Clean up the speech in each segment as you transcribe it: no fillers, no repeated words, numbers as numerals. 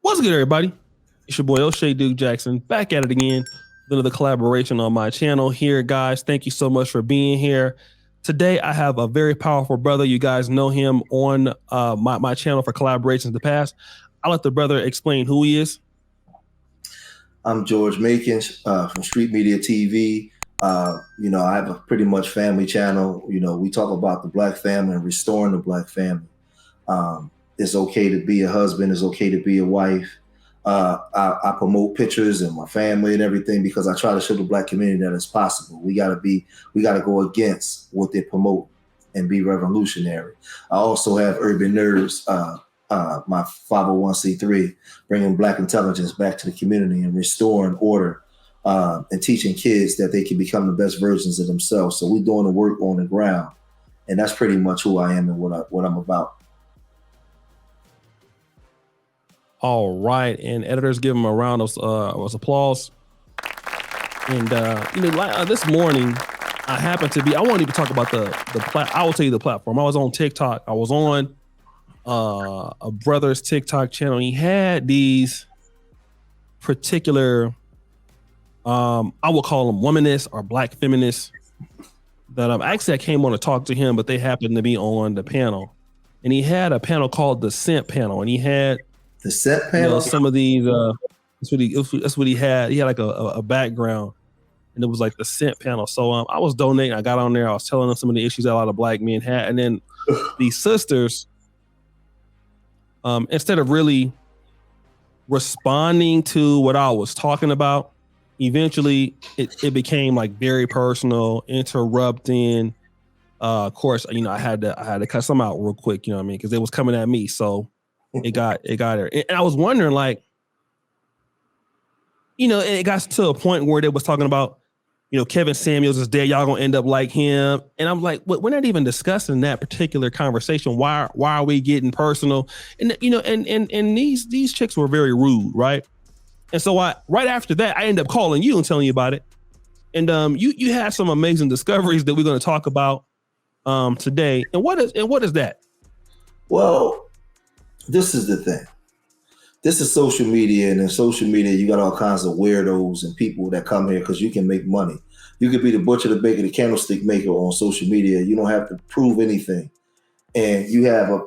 What's good, everybody? It's your boy O'Shea Duke Jackson back at it again with another collaboration on my channel here, guys. Thank you so much for being here. Today, I have a very powerful brother. You guys know him on my channel for collaborations in the past. I'll let the brother explain who he is. I'm George Macon from Street Media TV. I have a pretty much family channel. We talk about the Black family and restoring the Black family. It's okay to be a husband. It's okay to be a wife. I promote pictures and my family and everything because I try to show the Black community that it's possible. We got to go against what they promote and be revolutionary. I also have Urban Nerds, my 501c3, bringing Black intelligence back to the community and restoring order and teaching kids that they can become the best versions of themselves. So we're doing the work on the ground, and that's pretty much who I am and what I'm about. All right, and editors give him a round of applause. And this morning, I happened to be. I won't even talk about I will tell you the platform. I was on TikTok. I was on a brother's TikTok channel. He had these particular, I will call them womanists or Black feminists. That I came on to talk to him, but they happened to be on the panel, and he had a panel called the Scent Panel, and he had. The set panel. Some of these. That's what he had. He had like a background, and it was like the Scent Panel. So I was donating. I got on there. I was telling them some of the issues that a lot of Black men had, and then these sisters, instead of really responding to what I was talking about, eventually it became like very personal, interrupting. Of course, I had to cut some out real quick. You know what I mean? Because it was coming at me. So. It got her. And I was wondering, like, it got to a point where they was talking about, Kevin Samuels is dead. Y'all gonna end up like him. And I'm like, we're not even discussing that particular conversation. Why are we getting personal? And and these chicks were very rude, right? And so right after that, I ended up calling you and telling you about it. And you had some amazing discoveries that we're going to talk about today. And what is that? Well, this is the thing. This is social media, and in social media, you got all kinds of weirdos and people that come here because you can make money. You could be the butcher, the baker, the candlestick maker on social media. You don't have to prove anything. And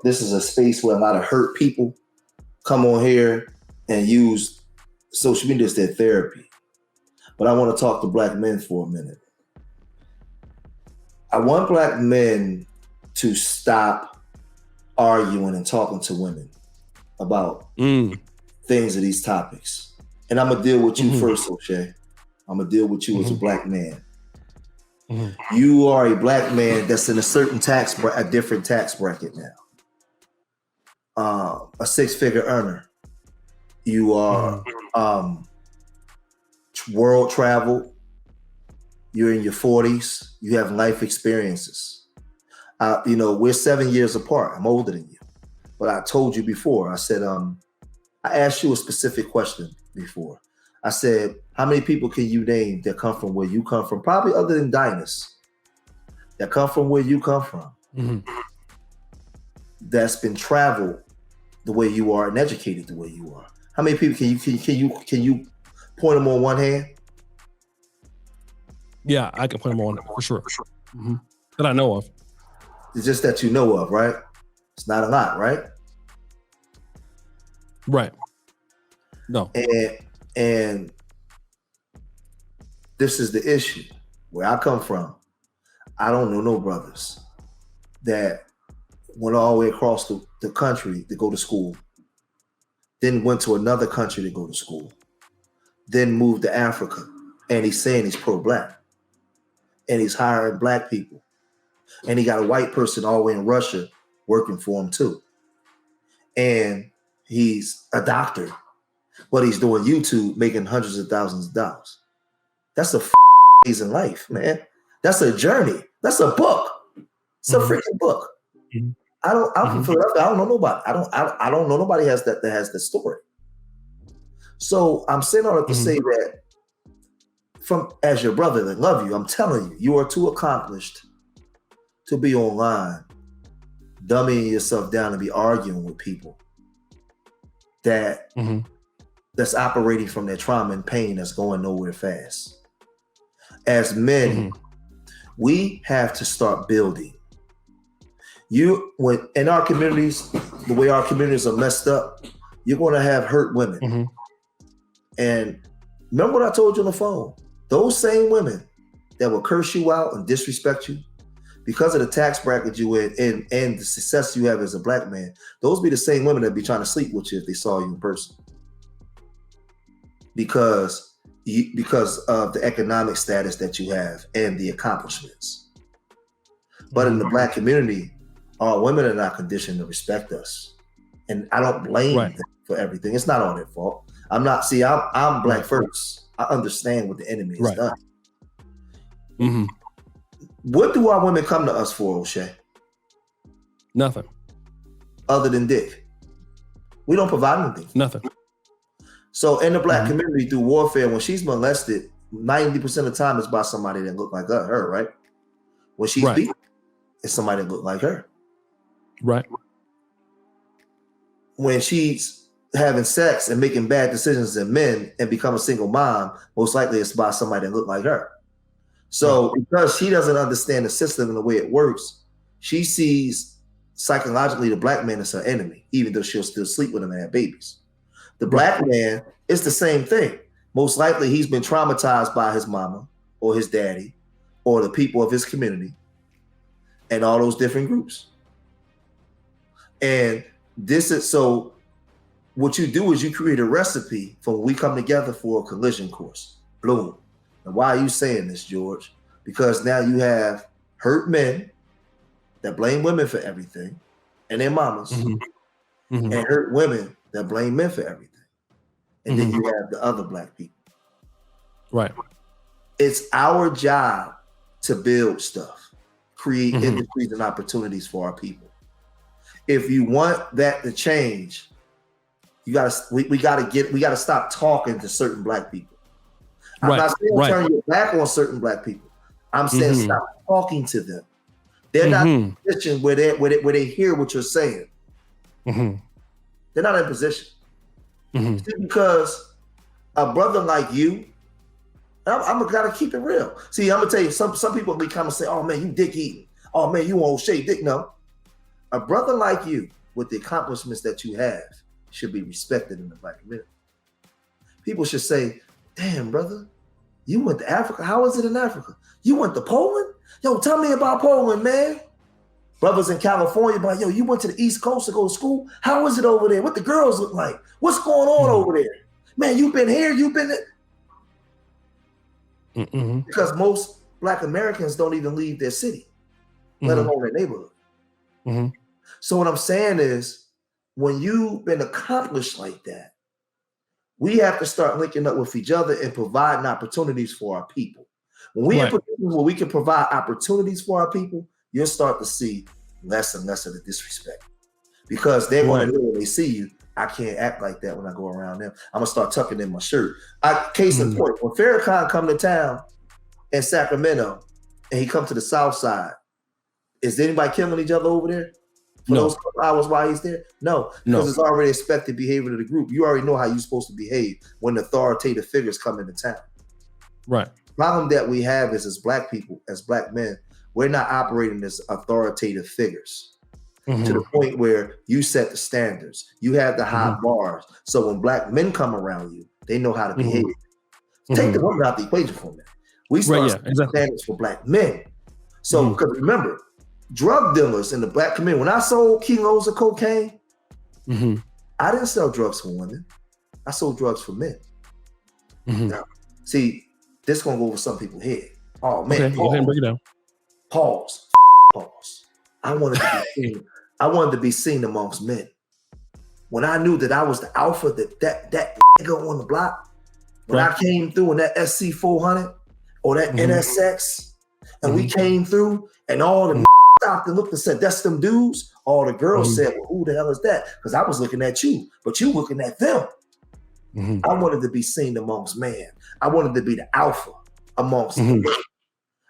this is a space where a lot of hurt people come on here and use social media as their therapy. But I want to talk to Black men for a minute. I want Black men to stop arguing and talking to women about things of these topics. And I'm going to deal with you first, O'Shea. I'm going to deal with you as a Black man. You are a Black man that's in a different tax bracket now. A six-figure earner. You are world travel. You're in your 40s. You have life experiences. We're 7 years apart. I'm older than you. But I told you before, I said, I asked you a specific question before. I said, how many people can you name that come from where you come from? Probably other than Dynas, that come from where you come from. That's been traveled the way you are and educated the way you are. How many people can you point them on one hand? Yeah, I can point them on for sure. That I know of. It's just that you know of, right? It's not a lot, right? Right. No. And this is the issue. Where I come from, I don't know no brothers that went all the way across the country to go to school, then went to another country to go to school, then moved to Africa, and he's saying he's pro-Black, and he's hiring Black people. And he got a white person all the way in Russia working for him too. And he's a doctor, but he's doing YouTube making hundreds of thousands of dollars. That's a amazing life, man. That's a journey. That's a book. It's a freaking book. I'm from Philadelphia. I don't know nobody. I don't know nobody that has the story. So I'm saying all that to say that as your brother that love you, I'm telling you, you are too accomplished to be online, dumbing yourself down and be arguing with people that that's operating from their trauma and pain that's going nowhere fast. As men, we have to start building. When in our communities, the way our communities are messed up, you're going to have hurt women. And remember what I told you on the phone? Those same women that will curse you out and disrespect you because of the tax bracket you in and the success you have as a black man, those be the same women that be trying to sleep with you if they saw you in person. Because of the economic status that you have and the accomplishments. But in the black community, our women are not conditioned to respect us. And I don't blame them for everything. It's not all their fault. I'm black first. I understand what the enemy has done. What do our women come to us for, O'Shea? Nothing. Other than dick. We don't provide anything. Nothing. So in the black community through warfare, when she's molested, 90% of the time it's by somebody that look like her, right? When she's beaten, it's somebody that look like her. Right. When she's having sex and making bad decisions as men and become a single mom, most likely it's by somebody that look like her. So because she doesn't understand the system and the way it works, she sees psychologically the black man as her enemy, even though she'll still sleep with him and have babies. The black man, it's the same thing. Most likely he's been traumatized by his mama or his daddy or the people of his community and all those different groups. And so what you do is you create a recipe for when we come together for a collision course. Boom. And why are you saying this, George? Because now you have hurt men that blame women for everything and their mamas and hurt women that blame men for everything. And then you have the other black people. Right. It's our job to build stuff, create industries and opportunities for our people. If you want that to change, we gotta stop talking to certain black people. I'm not saying turn your back on certain black people. I'm saying stop talking to them. They're not in a position where they hear what you're saying. They're not in a position. Because a brother like you, I'm gotta keep it real. See, I'm gonna tell you, some people be come and say, "Oh man, you dick eating. Oh man, you on O'Shea dick." No, a brother like you with the accomplishments that you have should be respected in the black community. People should say, "Damn, brother, you went to Africa. How is it in Africa? You went to Poland? Yo, tell me about Poland, man." Brothers in California, but yo, you went to the East Coast to go to school. How is it over there? What the girls look like? What's going on over there? Man, you've been here, you've been there. Because most black Americans don't even leave their city, let alone their neighborhood. So what I'm saying is, when you've been accomplished like that, we have to start linking up with each other and providing opportunities for our people. When we have positions where we can provide opportunities for our people, you'll start to see less and less of the disrespect. Because they're going to know when they see you, I can't act like that when I go around them. I'm going to start tucking in my shirt. Case in point, when Farrakhan come to town in Sacramento and he come to the South Side, is anybody killing each other over there? For those couple hours while he's there? No, because it's already expected behavior of the group. You already know how you're supposed to behave when authoritative figures come into town. Right. The problem that we have is as black people, as black men, we're not operating as authoritative figures to the point where you set the standards. You have the high bars. So when black men come around you, they know how to behave. Take the woman out the equation for a minute. We start setting standards for black men. So because remember, drug dealers in the black community, when I sold kilos of cocaine, I didn't sell drugs for women. I sold drugs for men. Now, see, this gonna go over some people's head. Oh man, okay, go ahead and break it down. Pause. I wanted to be seen amongst men. When I knew that I was the alpha, that nigga on the block, when I came through in that SC 400 or that NSX, and we came through, and all the stopped and looked and said, "That's them dudes." All the girls said, "Well, who the hell is that?" Because I was looking at you, but you looking at them. I wanted to be seen amongst men. I wanted to be the alpha amongst the men.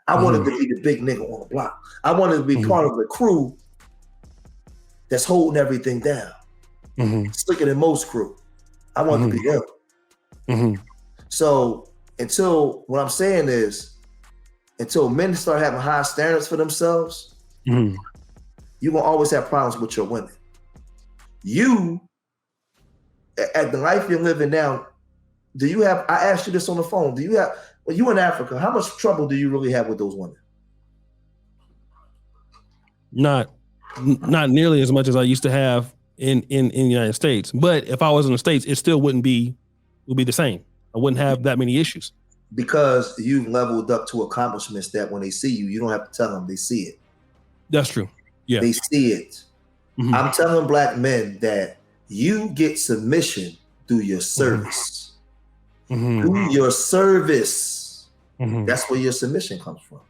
I wanted to be the big nigga on the block. I wanted to be part of the crew that's holding everything down. Slicker than most crew. I want to be them. Mm-hmm. So what I'm saying is, until men start having high standards for themselves, Mm-hmm. you're gonna always have problems with your women. You, at the life you're living now, do you have? I asked you this on the phone. Do you have? When you in Africa, how much trouble do you really have with those women? Not nearly as much as I used to have in the United States. But if I was in the States, it still would be the same. I wouldn't have that many issues. Because you've leveled up to accomplishments that when they see you, you don't have to tell them, they see it. That's true. Yeah. They see it. Mm-hmm. I'm telling black men that you get submission through your service. Mm-hmm. Through your service. Mm-hmm. That's where your submission comes from.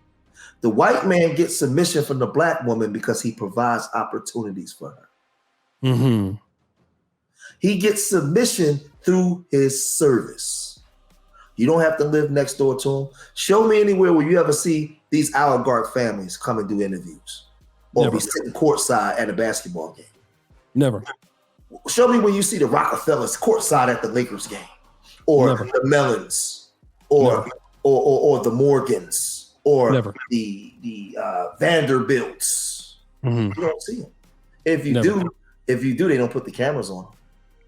The white man gets submission from the black woman because he provides opportunities for her. Mm-hmm. He gets submission through his service. You don't have to live next door to him. Show me anywhere where you ever see these oligarch families come and do interviews or Never. be sitting courtside at a basketball game. Never. Show me when you see the Rockefellers courtside at the Lakers game, or Never. the Mellons, or the Morgans, or Never. the Vanderbilts. Mm-hmm. You don't see them. If you do, they don't put the cameras on them.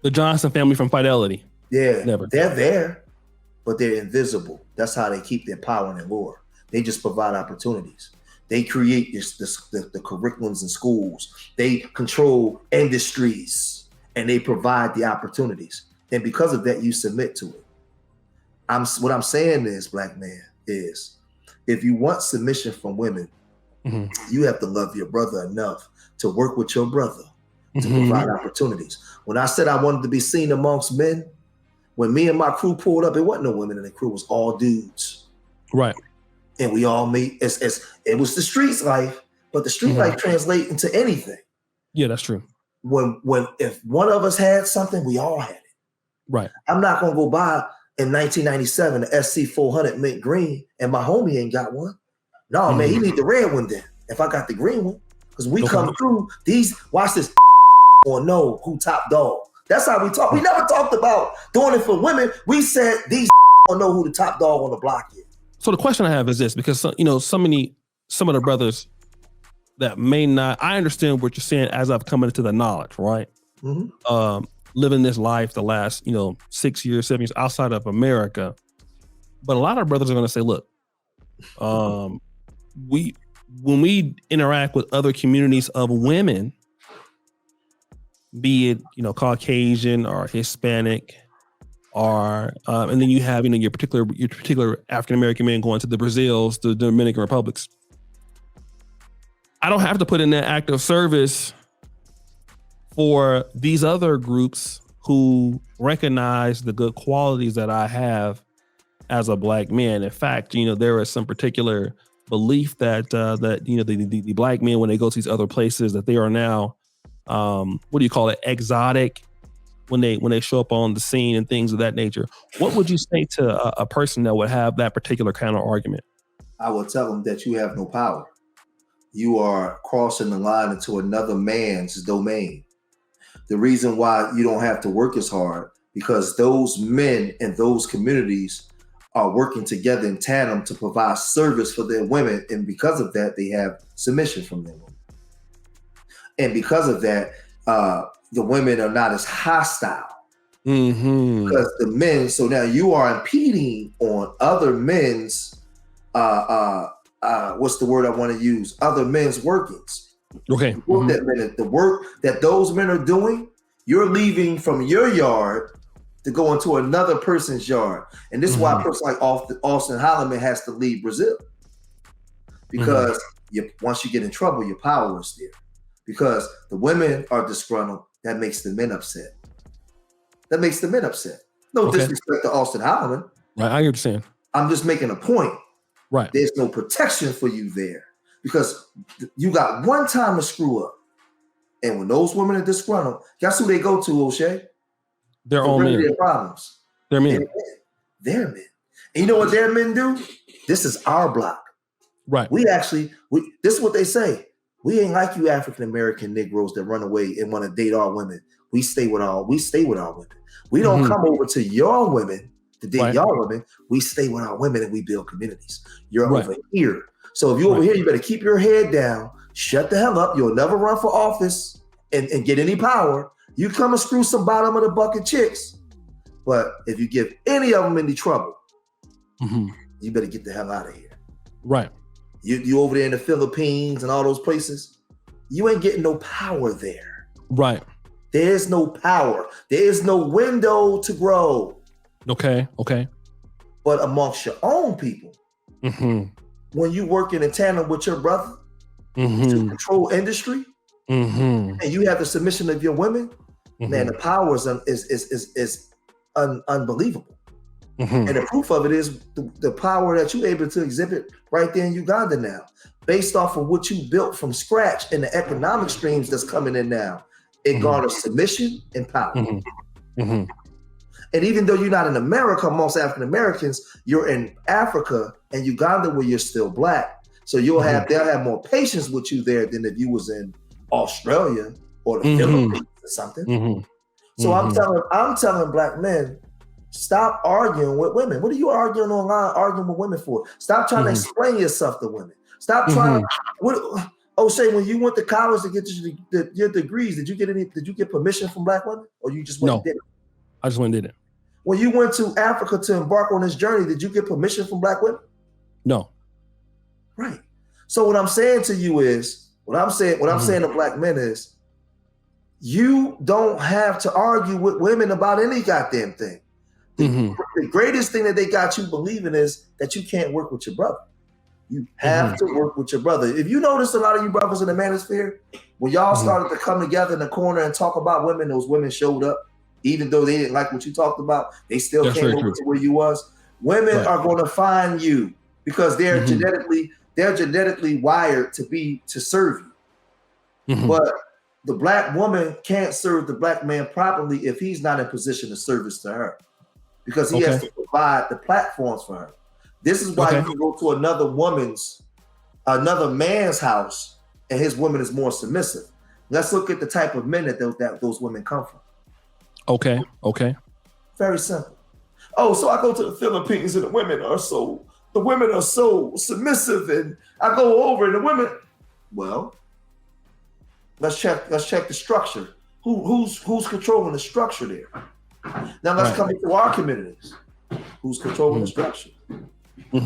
The Johnson family from Fidelity. Yeah, never. They're there, but they're invisible. That's how they keep their power and their lure. They just provide opportunities. They create the curriculums in schools. They control industries, and they provide the opportunities. And because of that, you submit to it. What I'm saying is, black man, is if you want submission from women, mm-hmm. you have to love your brother enough to work with your brother to mm-hmm. provide opportunities. When I said I wanted to be seen amongst men, when me and my crew pulled up, it wasn't no women in the crew, it was all dudes. Right. And we all made it was the streets life, but the street mm-hmm. life translates into anything. Yeah, that's true. If one of us had something, we all had it. Right. I'm not gonna go buy in 1997 the SC 400 mint green and my homie ain't got one. No, mm-hmm. man, he need the red one then. If I got the green one, because we come through these. Watch this. Or know who top dog. That's how we talk. We never talked about doing it for women. We said these don't know who the top dog on the block is. So the question I have is this, because some of the brothers that may not, I understand what you're saying as I've come into the knowledge, right? Mm-hmm. Living this life the last 6 years, 7 years outside of America, but a lot of brothers are going to say, look, when we interact with other communities of women, be it Caucasian or Hispanic, or and then you have your particular African American men going to the Brazils, the Dominican Republics. I don't have to put in that act of service for these other groups who recognize the good qualities that I have as a black man. In fact, there is some particular belief that the black men, when they go to these other places, that they are now what do you call it? Exotic when they show up on the scene and things of that nature. What would you say to a person that would have that particular kind of argument? I would tell them that you have no power. You are crossing the line into another man's domain. The reason why you don't have to work as hard, because those men in those communities are working together in tandem to provide service for their women. And because of that, they have submission from their women. And because of that, the women are not as hostile. Mm-hmm. Because the men, so now you are impeding on other men's, what's the word I want to use? Other men's workings. Okay. Mm-hmm. The work that those men are doing, you're leaving from your yard to go into another person's yard. And this is why a person like Austin Holloman has to leave Brazil. Because once you get in trouble, your power is there. Because the women are disgruntled, that makes the men upset. No disrespect to Austin Holloman. Right, I understand. I'm just making a point. Right. There's no protection for you there. Because you got one time to screw up. And when those women are disgruntled, guess who they go to, O'Shea? Their own men. Their problems. They're men. They're men. And you know what their men do? This is our block. Right. This is what they say. We ain't like you African-American Negroes that run away and want to date our women. we stay with our women. We don't come over to your women to date your women. We stay with our women and we build communities. You're over here. So if you're over here, you better keep your head down, shut the hell up. You'll never run for office and get any power. You come and screw some bottom of the bucket chicks. But if you give any of them any trouble, you better get the hell out of here. Right. You over there in the Philippines and all those places, you ain't getting no power there. Right. There's no power. There is no window to grow. Okay. But amongst your own people, when you working in tandem with your brother to control industry, and you have the submission of your women, man, the power is unbelievable. And the proof of it is the power that you're able to exhibit right there in Uganda now, based off of what you built from scratch and the economic streams that's coming in now. It garners submission and power. And even though you're not in America, most African Americans, you're in Africa and Uganda where you're still black. So they'll have more patience with you there than if you was in Australia or the Philippines or something. So I'm telling black men, stop arguing with women. What are you arguing online, arguing with women for? Stop trying to explain yourself to women. Stop trying to. Shay, when you went to college to get your degrees, did you get permission from black women, or you just went and did it? I just went and did it. When you went to Africa to embark on this journey, did you get permission from black women? No. Right. So what I'm saying to you is, what I'm saying to black men is, you don't have to argue with women about any goddamn thing. The greatest thing that they got you believing is that you can't work with your brother. You have to work with your brother. If you notice, a lot of you brothers in the manosphere, when y'all started to come together in the corner and talk about women, those women showed up. Even though they didn't like what you talked about, they still came over to where you was. Women are going to find you because they're genetically wired to serve you. But the black woman can't serve the black man properly if he's not in position of service to her, because he has to provide the platforms for her. This is why you can go to another man's house and his woman is more submissive. Let's look at the type of men that those women come from. Okay. Very simple. Oh, so I go to the Philippines and the women are so submissive, and I go over and the women. Well, let's check the structure. Who's controlling the structure there? Now let's come into our communities. Who's controlling the structure?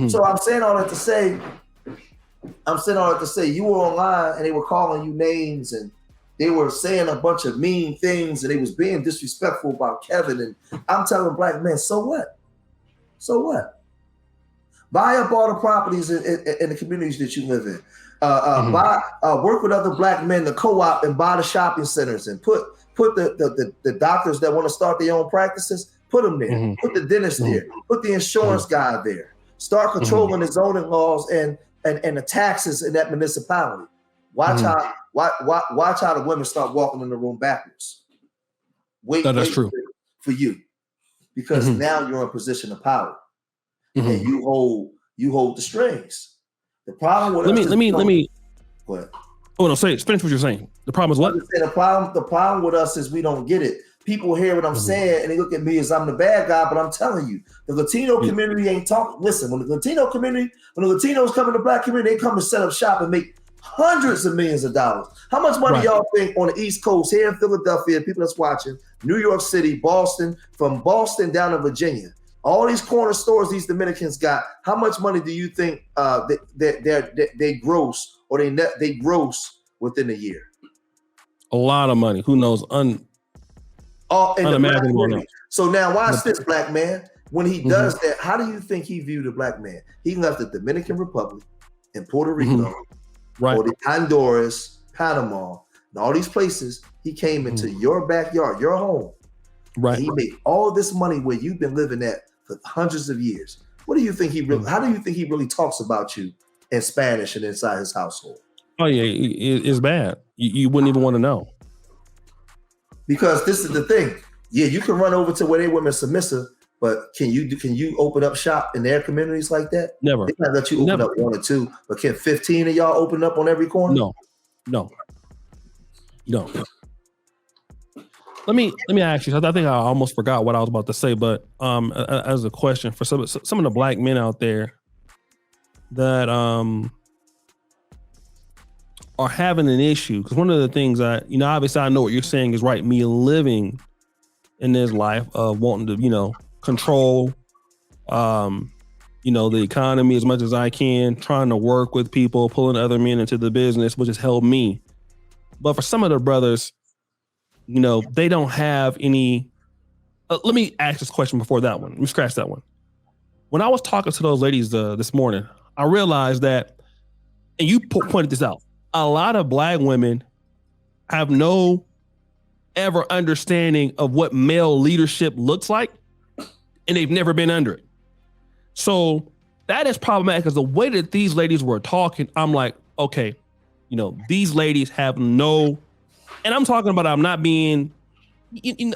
So I'm saying all that to say, you were online and they were calling you names and they were saying a bunch of mean things and they was being disrespectful about Kevin. And I'm telling black men, so what? So what? Buy up all the properties in the communities that you live in. Work with other black men to co-op and buy the shopping centers and put the doctors that want to start their own practices, put them there. Put the dentist there. Put the insurance guy there. Start controlling the zoning laws and the taxes in that municipality. Watch how the women start walking in the room backwards. That's true for you, because now you're in a position of power and you hold the strings. The problem with let me. Go ahead. Oh no, finish what you're saying. The problem is what? The problem with us is we don't get it. People hear what I'm saying and they look at me as I'm the bad guy, but I'm telling you, the Latino community ain't talking. Listen, when the Latinos come in the black community, they come to set up shop and make hundreds of millions of dollars. How much money y'all think on the East Coast, here in Philadelphia, people that's watching, New York City, Boston, from Boston down to Virginia, all these corner stores these Dominicans got, how much money do you think they gross or they gross within a year? A lot of money. Who knows? Unimaginable. So now watch this, black man. When he does that, how do you think he viewed the black man? He left the Dominican Republic and Puerto Rico, or the Honduras, Panama, and all these places. He came into your backyard, your home. Right. He made all this money where you've been living at for hundreds of years. What do you think how do you think he really talks about you in Spanish and inside his household? Oh yeah, it's bad. You wouldn't even want to know. Because this is the thing. Yeah, you can run over to where they women submissive, but can you open up shop in their communities like that? Never. They might let you open up one or two, but can 15 of y'all open up on every corner? No. let me ask you. I think I almost forgot what I was about to say, but as a question for some of the black men out there that are having an issue, because one of the things obviously I know what you're saying is right. Me living in this life of wanting to control the economy as much as I can, trying to work with people, pulling other men into the business, which has helped me. But for some of the brothers, they don't have any. Let me ask this question before that one. Let me scratch that one. When I was talking to those ladies this morning, I realized that, and you pointed this out, a lot of black women have no ever understanding of what male leadership looks like, and they've never been under it. So that is problematic because the way that these ladies were talking, I'm like, okay, these ladies have no, and I'm talking about, I'm not being,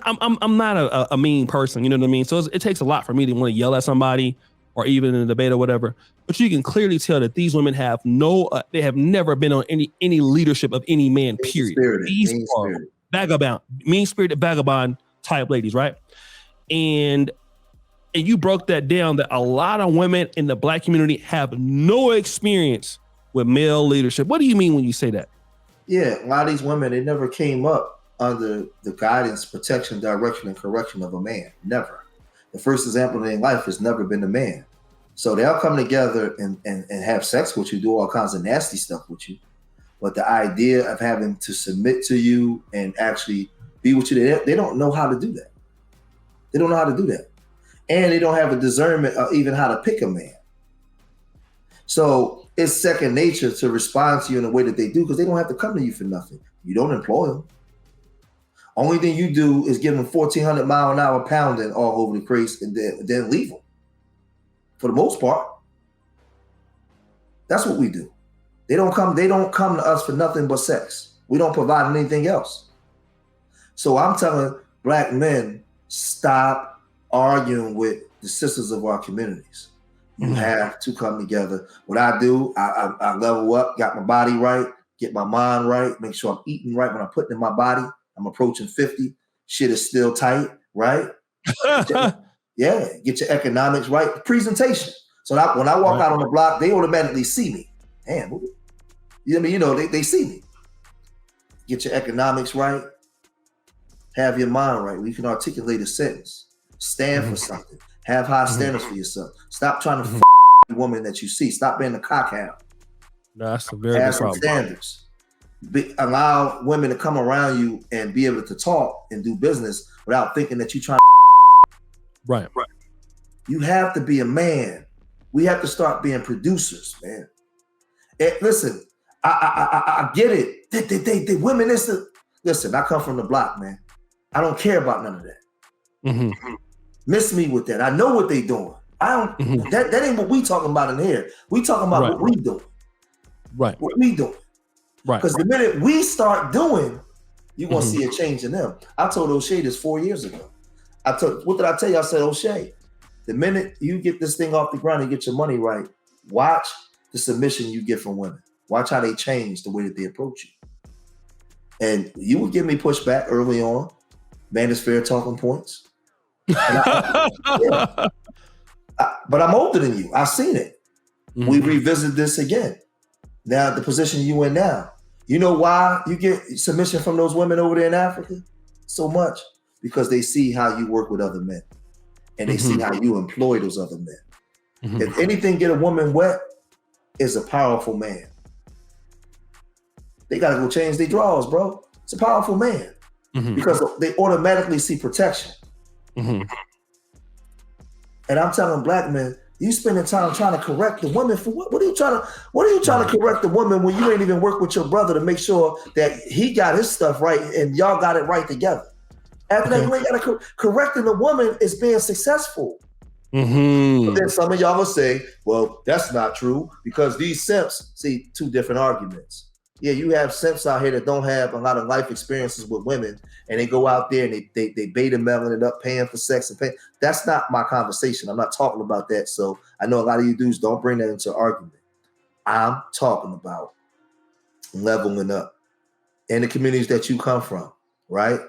I'm not a mean person, you know what I mean? So it takes a lot for me to want to yell at somebody or even in a debate or whatever. But you can clearly tell that these women have they have never been on any leadership of any man, period. These are mean-spirited vagabond type ladies, right? And you broke that down, that a lot of women in the black community have no experience with male leadership. What do you mean when you say that? Yeah, a lot of these women, they never came up under the guidance, protection, direction, and correction of a man. Never. The first example in their life has never been a man. So they'll come together and have sex with you, do all kinds of nasty stuff with you. But the idea of having to submit to you and actually be with you, they don't know how to do that. They don't know how to do that. And they don't have a discernment of even how to pick a man. So it's second nature to respond to you in the way that they do, because they don't have to come to you for nothing. You don't employ them. Only thing you do is give them 1,400 mile an hour pounding all over the place and then leave them. For the most part, that's what we do. They don't come to us for nothing but sex. We don't provide anything else. So I'm telling black men, stop arguing with the sisters of our communities. You have to come together. What I do, I level up, got my body right, get my mind right, make sure I'm eating right when I'm putting in my body. I'm approaching 50. Shit is still tight, right? Yeah, get your economics right. Presentation. So when I walk out on the block, they automatically see me. Damn, they see me. Get your economics right. Have your mind right, where you can articulate a sentence. Stand for something. Have high standards for yourself. Stop trying to the woman that you see. Stop being a cockhound. That's a very Have good some problem. standards. Allow women to come around you and be able to talk and do business without thinking that you're trying to Right. You have to be a man. We have to start being producers, man. Listen, I get it. They women, listen, I come from the block, man. I don't care about none of that. Miss me with that. I know what they doing. I don't. That ain't what we talking about in here. We talking about what we doing. Right. What we doing. Right. Because the minute we start doing, you're gonna see a change in them. I told O'Shea this 4 years ago. What did I tell you? I said, O'Shea, the minute you get this thing off the ground and get your money right, watch the submission you get from women. Watch how they change the way that they approach you. And you would give me pushback early on. Man is fair talking points. But I'm older than you. I've seen it. We revisit this again. Now, the position you in now. You know why you get submission from those women over there in Africa so much? Because they see how you work with other men. And they see how you employ those other men. If anything get a woman wet, is a powerful man. They got to go change their drawers, bro. It's a powerful man. Because they automatically see protection. And I'm telling black men, you spending time trying to correct the woman for what? What are you trying to correct the woman when you ain't even work with your brother to make sure that he got his stuff right and y'all got it right together? After that, you ain't got to correcting the woman is being successful. But then some of y'all will say, well, that's not true because these simps see two different arguments. Yeah, you have simps out here that don't have a lot of life experiences with women, and they go out there and they beta mailing it up, paying for sex and pay. That's not my conversation. I'm not talking about that. So I know a lot of you dudes don't bring that into argument. I'm talking about leveling up in the communities that you come from, right?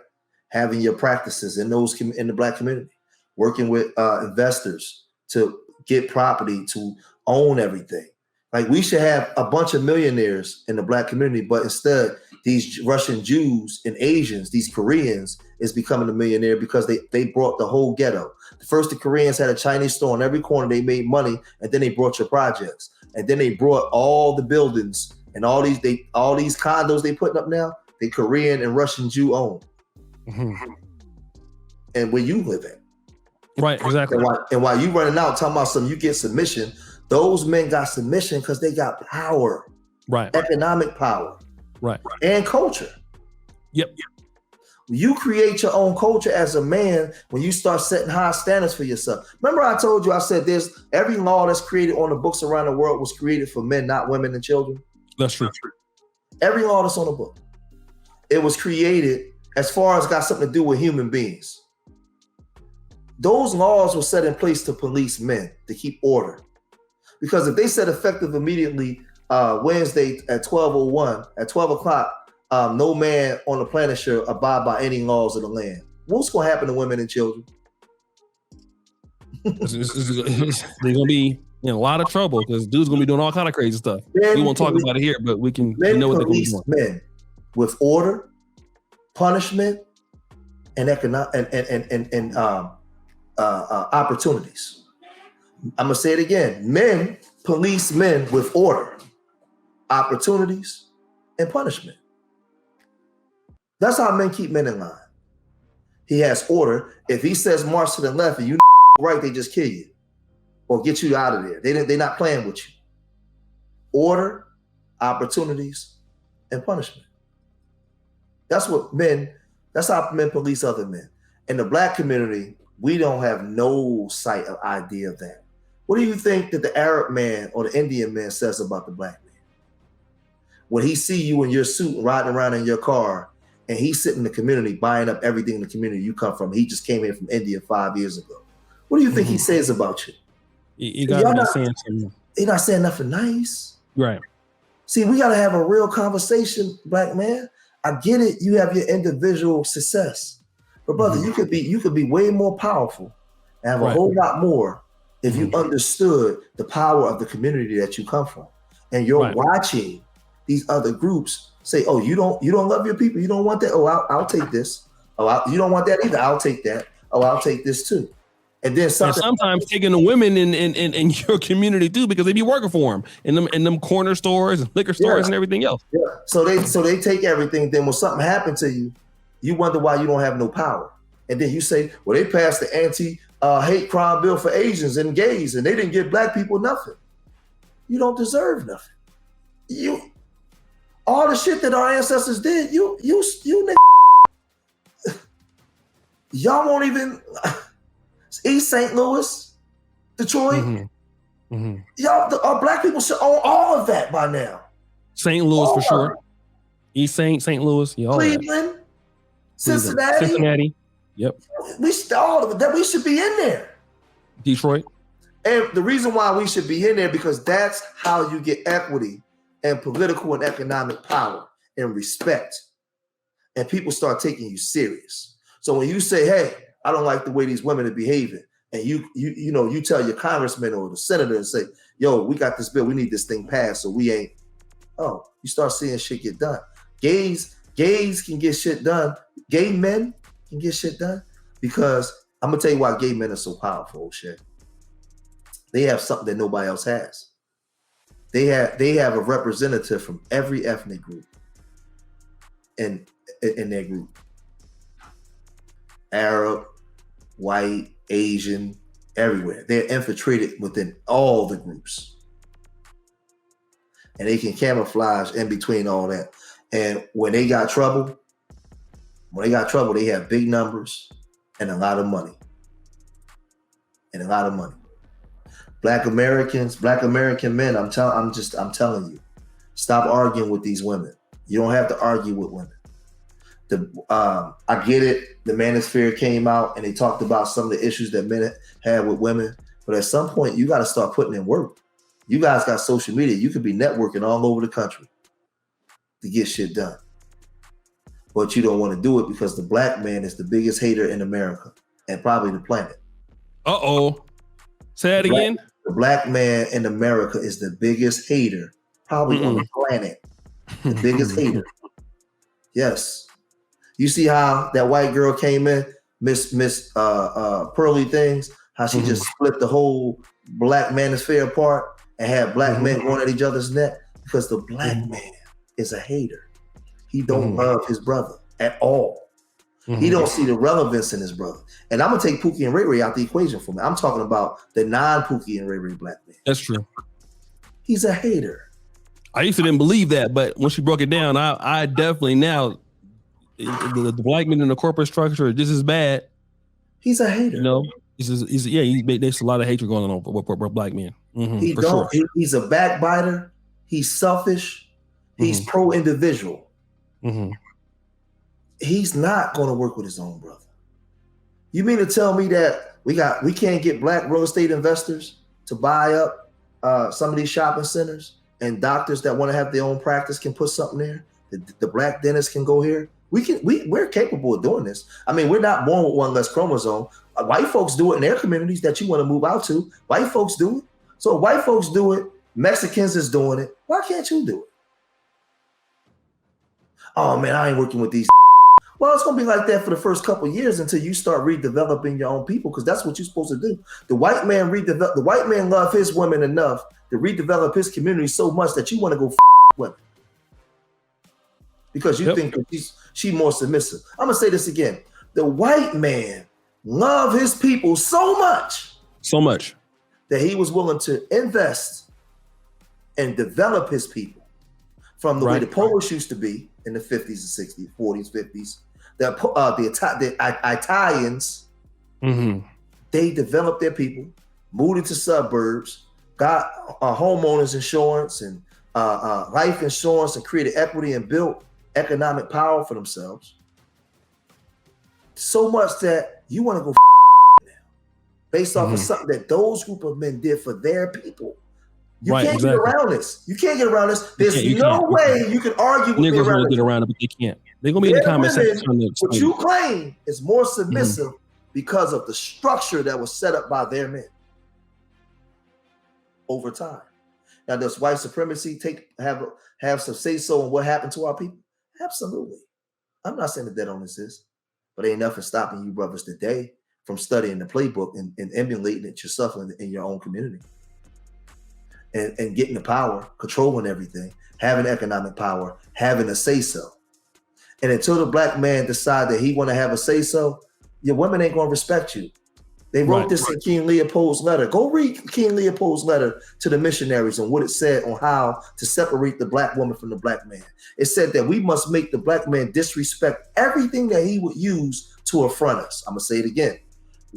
having your practices in the Black community, working with investors to get property, to own everything. Like, we should have a bunch of millionaires in the Black community, but instead these Russian Jews and Asians, these Koreans, is becoming a millionaire because they brought the whole ghetto. First, the Koreans had a Chinese store on every corner. They made money, and then they brought your projects, and then they brought all the buildings and all these condos they putting up now. They Korean and Russian Jew owned, and where you live at, right? Exactly. And while you running out talking about something, you get submission. Those men got submission because they got power, right? Economic power, right? And culture. Yep. You create your own culture as a man when you start setting high standards for yourself. Remember, I told you, I said there's every law that's created on the books around the world was created for men, not women and children. That's true. Every law that's on the book, it was created as far as got something to do with human beings. Those laws were set in place to police men, to keep order. Because if they said effective immediately Wednesday at 12:01, at 12 o'clock, no man on the planet should abide by any laws of the land. What's going to happen to women and children? They're going to be in a lot of trouble because dude's going to be doing all kind of crazy stuff. We won't talk about it here, but we know what they're going to be doing. Men with order, punishment, and opportunities. I'm gonna say it again. Men police men with order, opportunities, and punishment. That's how men keep men in line. He has order. If he says march to the left and you right, they just kill you or get you out of there. They're not playing with you. Order, opportunities, and punishment. That's how men police other men. In the Black community, we don't have no sight of idea of that. What do you think that the Arab man or the Indian man says about the Black man? When he see you in your suit riding around in your car and he's sitting in the community buying up everything in the community you come from, he just came here from India 5 years ago. What do you think he says about you? You gotta be saying something. He's not saying nothing nice. Right. See, we gotta have a real conversation, Black man. I get it, you have your individual success. But brother, you could be way more powerful and have a whole lot more if you understood the power of the community that you come from. And you're watching these other groups say, oh, you don't love your people. You don't want that. Oh, I'll take this. Oh, you don't want that either. I'll take that. Oh, I'll take this too. And then sometimes taking the women in your community too, because they be working for them in them corner stores and liquor stores and everything else. Yeah. So they take everything. Then when something happened to you, you wonder why you don't have no power. And then you say, well, they passed the anti-hate crime bill for Asians and gays, and they didn't give Black people nothing. You don't deserve nothing. All the shit that our ancestors did, you y'all won't even East St. Louis, Detroit. Y'all, our Black people should own all of that by now. St. Louis for sure. East St. Louis, Cleveland, Cincinnati. Yep. All of that, we should be in there. Detroit. And the reason why we should be in there, because that's how you get equity and political and economic power and respect. And people start taking you serious. So when you say, hey, I don't like the way these women are behaving, and you tell your congressman or the senator and say, yo, we got this bill, we need this thing passed, so we ain't. Oh, you start seeing shit get done. Gays can get shit done. Gay men can get shit done because I'm gonna tell you why gay men are so powerful, O'Shea. They have something that nobody else has. They have a representative from every ethnic group in their group. Arab, white, Asian, everywhere. They're infiltrated within all the groups. And they can camouflage in between all that. And when they got trouble, they have big numbers and a lot of money. Black American men, I'm telling you, stop arguing with these women. You don't have to argue with women. I get it. The manosphere came out and they talked about some of the issues that men had with women. But at some point, you got to start putting in work. You guys got social media. You could be networking all over the country to get shit done. but you don't want to do it because the black man is the biggest hater in America and probably the planet. Say that again. The black man in America is the biggest hater probably on the planet. The biggest hater. Yes. You see how that white girl came in, Miss Pearly Things, how she just split the whole black manosphere apart and had black men going at each other's neck? Because the black man is a hater. He don't love his brother at all. He don't see the relevance in his brother. And I'm gonna take Pookie and Ray Ray out the equation for me. I'm talking about the non-Pookie and Ray Ray black man. That's true. He's a hater. I used to didn't believe that, but when she broke it down, I definitely now the black men in the corporate structure are just as bad. He's a hater. You know, there's a lot of hatred going on with black men. He's a backbiter. He's selfish. He's pro-individual. He's not going to work with his own brother. You mean to tell me that we can't get black real estate investors to buy up some of these shopping centers, and doctors that want to have their own practice can put something there? The black dentist can go here. We're capable of doing this. I mean, we're not born with one less chromosome. White folks do it in their communities that you want to move out to. White folks do it. So white folks do it. Mexicans is doing it. Why can't you do it? Oh man, I ain't working with these. Well, it's gonna be like that for the first couple of years until you start redeveloping your own people, because that's what you're supposed to do. The white man love his women enough to redevelop his community so much that you want to go women because you think that she's more submissive. I'm gonna say this again: the white man love his people so much that he was willing to invest and develop his people from the way the Polish used to be in the 50s and 60s, 40s, 50s. The Italians, they developed their people, moved into suburbs, got homeowners insurance and life insurance, and created equity and built economic power for themselves. So much that you want to go now, based off of something that those group of men did for their people. You can't get around this. You can't get around this. There's no way you can argue with me around it. Get around it, but they can't. They're gonna be in the comment section. What you claim is more submissive because of the structure that was set up by their men over time. Now, does white supremacy have some say so on what happened to our people? Absolutely. I'm not saying that don't exist, but ain't nothing stopping you brothers today from studying the playbook and emulating it yourself in your own community. And getting the power, controlling everything, having economic power, having a say-so. And until the black man decide that he want to have a say-so, your women ain't going to respect you. They wrote this in King Leopold's letter. Go read King Leopold's letter to the missionaries and what it said on how to separate the black woman from the black man. It said that we must make the black man disrespect everything that he would use to affront us. I'm going to say it again.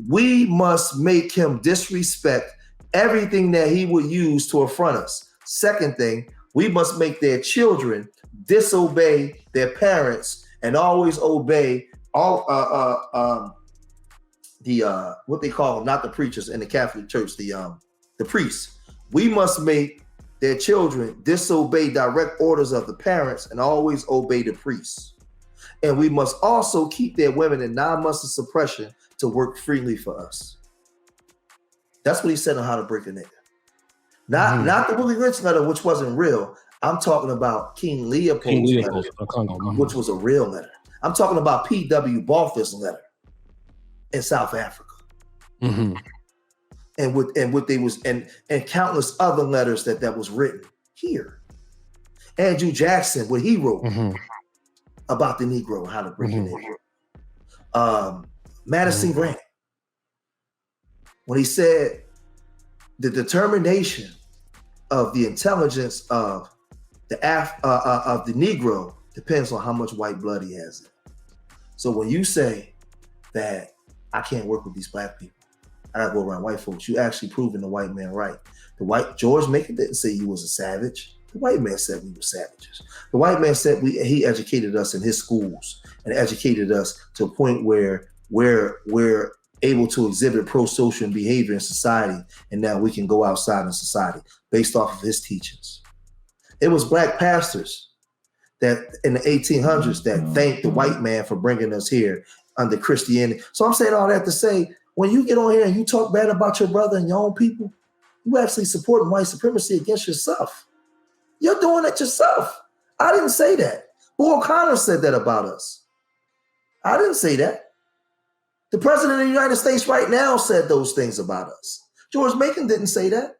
We must make him disrespect everything that he would use to affront us. Second thing, we must make their children disobey their parents and always obey all what they call them, not the preachers in the Catholic Church, the priests. We must make their children disobey direct orders of the parents and always obey the priests. And we must also keep their women in 9 months of suppression to work freely for us. That's what he said on how to break a nigga. Not the Willie Lynch letter, which wasn't real. I'm talking about King Leopold's letter, which was a real letter. I'm talking about P.W. Balfour's letter in South Africa. And what they was and countless other letters that was written here. Andrew Jackson, what he wrote about the Negro, how to break a nigga. Madison Grant, when he said the determination of the intelligence of the Negro depends on how much white blood he has in. So when you say that I can't work with these black people, I gotta go around white folks, you actually proving the white man right. George Macon didn't say you was a savage. The white man said we were savages. The white man said he educated us in his schools and educated us to a point where we're able to exhibit pro-social behavior in society, and now we can go outside in society based off of his teachings. It was black pastors that in the 1800s that thanked the white man for bringing us here under Christianity. So I'm saying all that to say, when you get on here and you talk bad about your brother and your own people, you actually supporting white supremacy against yourself. You're doing it yourself. I didn't say that. Bull Connor said that about us. I didn't say that. The president of the United States right now said those things about us. George Macon didn't say that.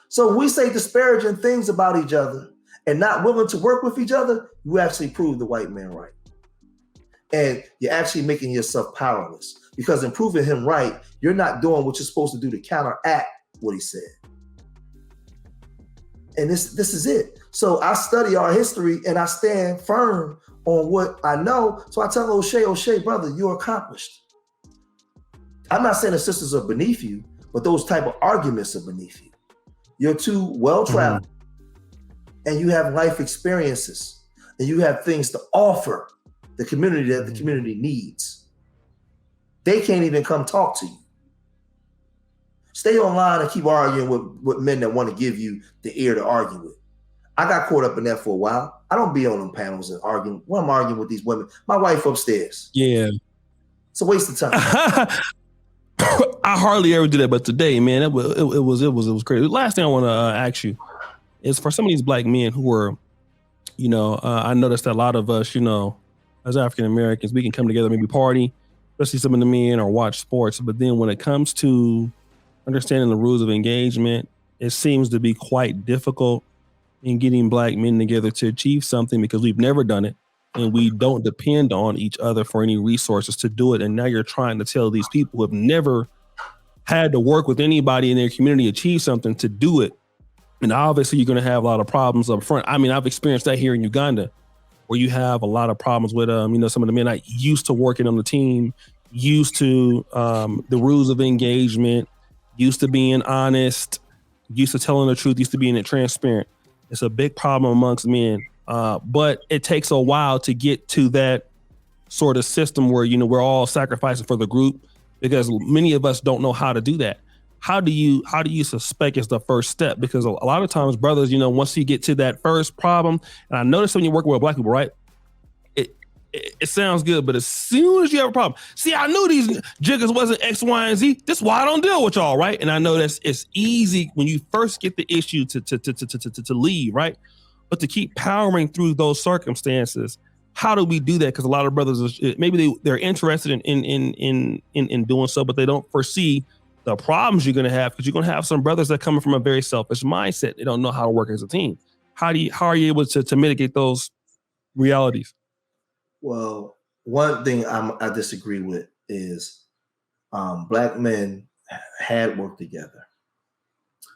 So we say disparaging things about each other and not willing to work with each other, you actually prove the white man right. And you're actually making yourself powerless, because in proving him right, you're not doing what you're supposed to do to counteract what he said. And this is it. So I study our history and I stand firm on what I know. So I tell O'Shea, brother, you're accomplished. I'm not saying the sisters are beneath you, but those type of arguments are beneath you. You're too well-traveled, and you have life experiences, and you have things to offer the community that the community needs. They can't even come talk to you. Stay online and keep arguing with men that want to give you the ear to argue with. I got caught up in that for a while. I don't be on them panels and arguing. When I'm arguing with these women, my wife upstairs. Yeah. It's a waste of time. I hardly ever do that, but today, man, it was crazy. The last thing I want to ask you is, for some of these black men who are, I noticed that a lot of us, as African Americans, we can come together, maybe party, especially some of the men, or watch sports. But then when it comes to understanding the rules of engagement, it seems to be quite difficult in getting black men together to achieve something, because we've never done it and we don't depend on each other for any resources to do it. And now you're trying to tell these people who have never had to work with anybody in their community achieve something to do it. And obviously you're going to have a lot of problems up front. I mean, I've experienced that here in Uganda, where you have a lot of problems with, some of the men I used to working on the team, used to the rules of engagement, used to being honest, used to telling the truth, used to being transparent. It's a big problem amongst men. But it takes a while to get to that sort of system where, we're all sacrificing for the group, because many of us don't know how to do that. How do you suspect is the first step? Because a lot of times, brothers, once you get to that first problem, and I notice when you work with black people, right? It sounds good, but as soon as you have a problem, see, I knew these jiggers wasn't X, Y, and Z. That's why I don't deal with y'all, right? And I know it's easy when you first get the issue to leave, right? But to keep powering through those circumstances, how do we do that? Because a lot of brothers, maybe they're interested in doing so, but they don't foresee the problems you're going to have, because you're going to have some brothers that coming from a very selfish mindset. They don't know how to work as a team. How are you able to mitigate those realities? Well, one thing I disagree with is black men had worked together.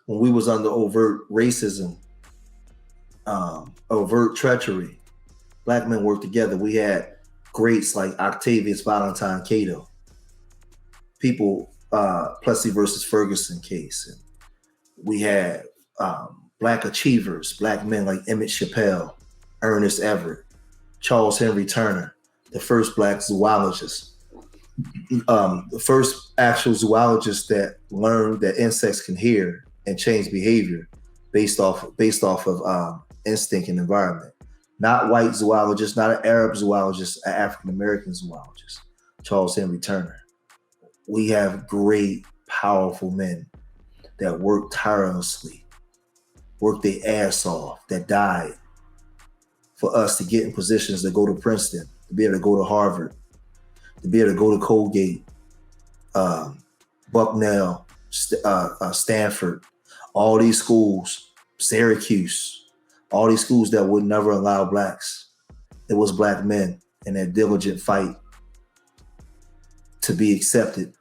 When we was under overt racism, overt treachery, black men worked together. We had greats like Octavius Valentine Cato, people, Plessy versus Ferguson case. And we had black achievers, black men like Emmett Chappelle, Ernest Everett, Charles Henry Turner, the first black zoologist, the first actual zoologist that learned that insects can hear and change behavior based off of instinct and environment. Not white zoologist, not an Arab zoologist, an African American zoologist, Charles Henry Turner. We have great, powerful men that work tirelessly, work their ass off, that died for us to get in positions to go to Princeton, to be able to go to Harvard, to be able to go to Colgate, Bucknell, Stanford, all these schools, Syracuse, all these schools that would never allow blacks. It was black men in their diligent fight to be accepted.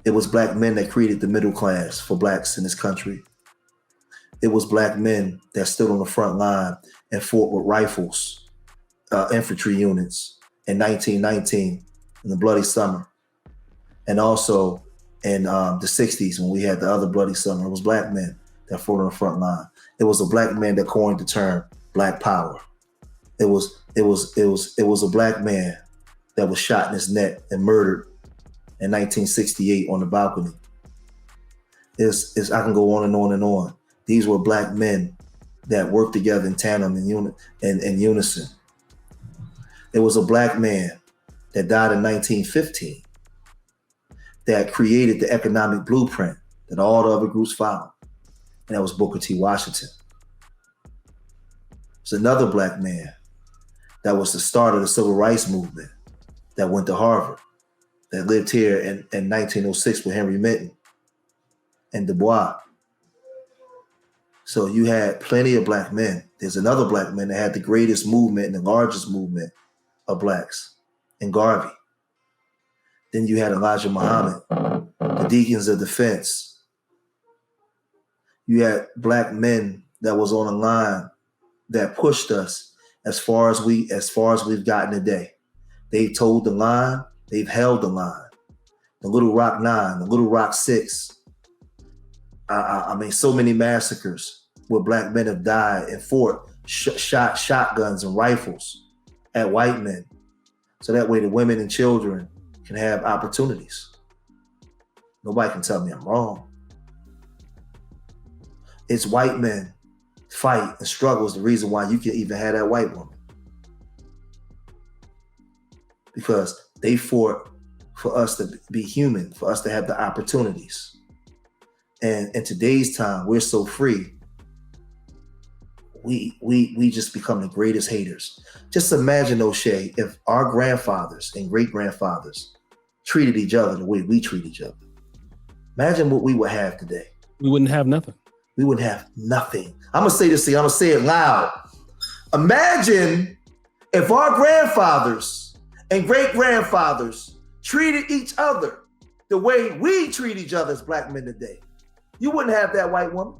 It was black men that created the middle class for blacks in this country. It was black men that stood on the front line and fought with rifles, infantry units in 1919 in the Bloody Summer. And also in the 60s when we had the other Bloody Summer, it was black men that fought on the front line. It was a black man that coined the term Black Power. It was a black man that was shot in his neck and murdered in 1968 on the balcony. I can go on and on and on. These were black men that worked together in tandem in unison. There was a black man that died in 1915 that created the economic blueprint that all the other groups followed, and that was Booker T. Washington. There's another black man that was the start of the civil rights movement that went to Harvard, that lived here in 1906 with Henry Minton and Du Bois. So you had plenty of black men. There's another black man that had the greatest movement and the largest movement of blacks in Garvey. Then you had Elijah Muhammad, the Deacons of Defense. You had black men that was on a line that pushed us as far as we've gotten today. They've told the line, they've held the line. The Little Rock 9, the Little Rock 6. I mean, so many massacres where black men have died and fought, shot shotguns and rifles at white men. So that way the women and children can have opportunities. Nobody can tell me I'm wrong. It's white men fight and struggle is the reason why you can even have that white woman. Because they fought for us to be human, for us to have the opportunities. And in today's time, we're so free. We just become the greatest haters. Just imagine, O'Shea, if our grandfathers and great-grandfathers treated each other the way we treat each other. Imagine what we would have today. We wouldn't have nothing. We wouldn't have nothing. I'm going to say this to you. I'm going to say it loud. Imagine if our grandfathers and great-grandfathers treated each other the way we treat each other as black men today. You wouldn't have that white woman.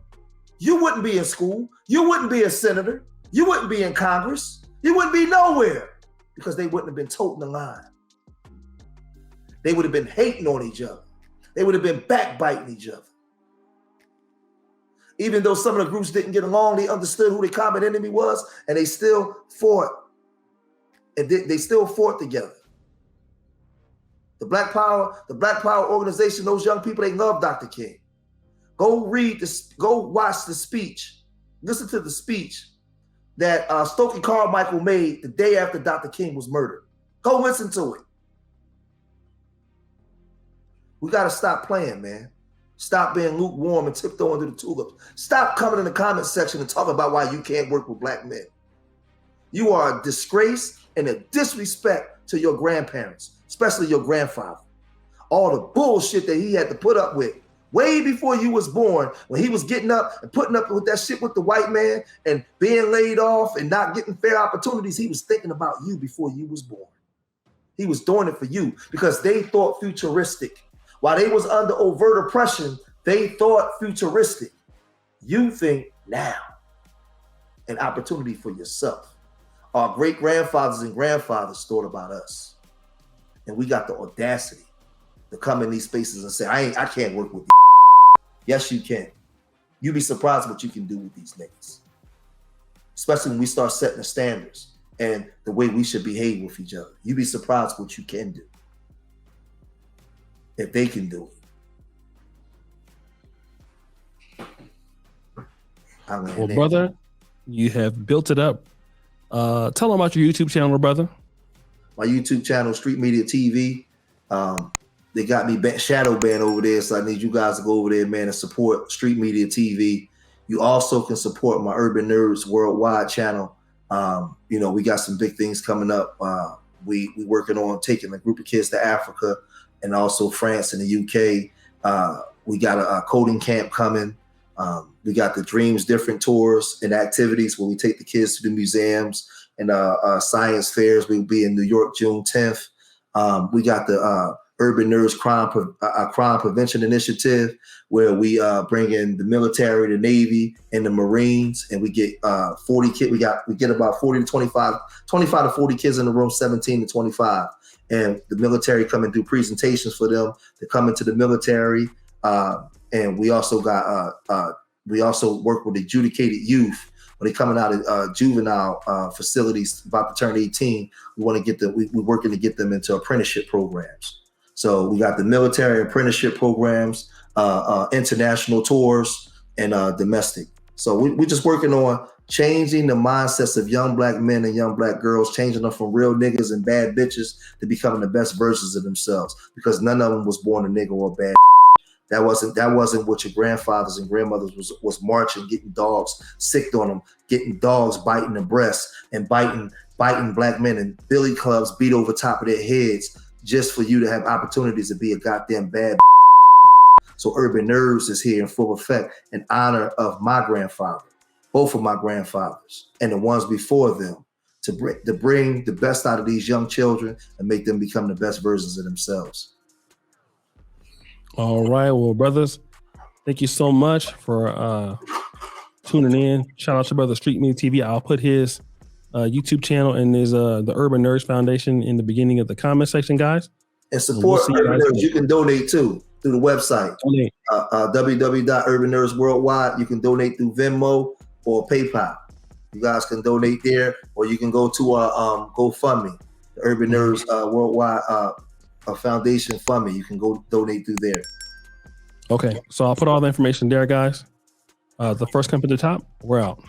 You wouldn't be in school. You wouldn't be a senator. You wouldn't be in Congress. You wouldn't be nowhere because they wouldn't have been toting the line. They would have been hating on each other. They would have been backbiting each other. Even though some of the groups didn't get along, they understood who the common enemy was, and they still fought. And they still fought together. The Black Power organization, those young people, they love Dr. King. Go read this, go watch the speech. Listen to the speech that Stokely Carmichael made the day after Dr. King was murdered. Go listen to it. We got to stop playing, man. Stop being lukewarm and tiptoe under the tulips. Stop coming in the comment section and talking about why you can't work with black men. You are a disgrace and a disrespect to your grandparents, especially your grandfather. All the bullshit that he had to put up with way before you was born, when he was getting up and putting up with that shit with the white man and being laid off and not getting fair opportunities, he was thinking about you before you was born. He was doing it for you because they thought futuristic. While they was under overt oppression, they thought futuristic. You think now. An opportunity for yourself. Our great-grandfathers and grandfathers thought about us. And we got the audacity to come in these spaces and say, I can't work with you. Yes, you can. You'd be surprised what you can do with these niggas. Especially when we start setting the standards and the way we should behave with each other. You'd be surprised what you can do. If they can do it. Well, brother, you have built it up. Tell them about your YouTube channel, brother. My YouTube channel, Street Media TV. They got me shadow banned over there, so I need you guys to go over there, man, and support Street Media TV. You also can support my Urban Nerds Worldwide channel. We got some big things coming up. We working on taking a group of kids to Africa and also France and the UK. We got a coding camp coming. We got the Dreams Different tours and activities where we take the kids to the museums and science fairs. We'll be in New York June 10th. We got the Urban Nerds Crime Prevention Initiative, where we bring in the military, the Navy, and the Marines, and we get 40 kids. We get about 40 to 25 to 40 kids in the room, 17 to 25. And the military come and do presentations for them to come into the military. And we also got we also work with adjudicated youth when they're coming out of juvenile facilities about to turn 18. We want to get them. We're working to get them into apprenticeship programs. So we got the military apprenticeship programs, international tours, and domestic. So we're just working on changing the mindsets of young black men and young black girls, changing them from real niggas and bad bitches to becoming the best versions of themselves, because none of them was born a nigga or bad. That wasn't what your grandfathers and grandmothers was marching, getting dogs sicked on them, getting dogs biting the breast and biting black men, and billy clubs beat over top of their heads just for you to have opportunities to be a goddamn bad. So Urban Nerves is here in full effect in honor of my grandfather, both of my grandfathers, and the ones before them, to bring the best out of these young children and make them become the best versions of themselves. All right, well, brothers, thank you so much for tuning in. Shout out to Brother Street Media TV. I'll put his YouTube channel and his the Urban Nerds Foundation in the beginning of the comment section, guys. And support Urban Nerds. You can donate too through the website, www.urbannerdsworldwide. You can donate through Venmo or PayPal. You guys can donate there, or you can go to our GoFundMe, the Urban Nerds Worldwide Foundation Fund Me. You can go donate through there. Okay, so I'll put all the information there, guys. The first come to the top, we're out.